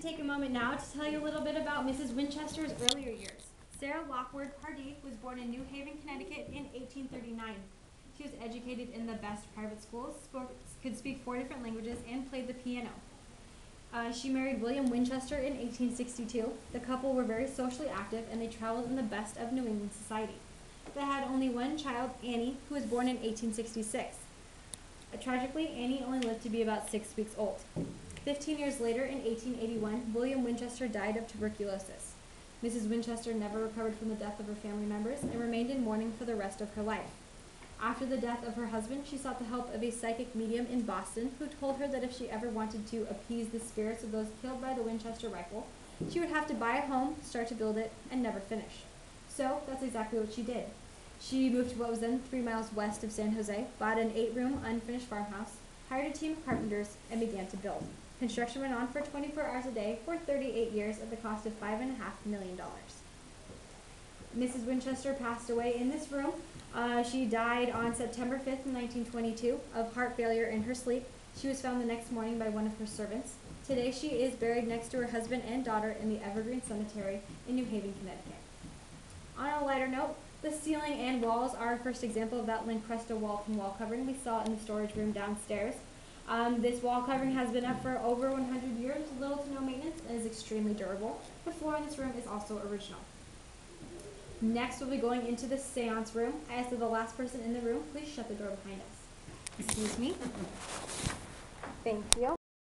to take a moment now to tell you a little bit about Mrs. Winchester's earlier years. Sarah Lockwood Pardee was born in New Haven, Connecticut in 1839. She was educated in the best private schools, could speak 4 different languages, and played the piano. She married William Winchester in 1862. The couple were very socially active, and they traveled in the best of New England society. They had only one child, Annie, who was born in 1866. Tragically, Annie only lived to be about 6 weeks old. 15 years later, in 1881, William Winchester died of tuberculosis. Mrs. Winchester never recovered from the death of her family members and remained in mourning for the rest of her life. After the death of her husband, she sought the help of a psychic medium in Boston who told her that if she ever wanted to appease the spirits of those killed by the Winchester rifle, she would have to buy a home, start to build it, and never finish. So that's exactly what she did. She moved to what was then 3 miles west of San Jose, bought an 8-room unfinished farmhouse, hired a team of carpenters, and began to build. Construction went on for 24 hours a day for 38 years at the cost of $5.5 million. Mrs. Winchester passed away in this room. She died on September 5th, 1922, of heart failure in her sleep. She was found the next morning by one of her servants. Today she is buried next to her husband and daughter in the Evergreen Cemetery in New Haven, Connecticut. On a lighter note, the ceiling and walls are our first example of that Lincrusta wall covering we saw in the storage room downstairs. This wall covering has been up for over 100 years, little to no maintenance, and is extremely durable. The floor in this room is also original. Next, we'll be going into the seance room. I ask that the last person in the room please shut the door behind us. Excuse me. Thank you.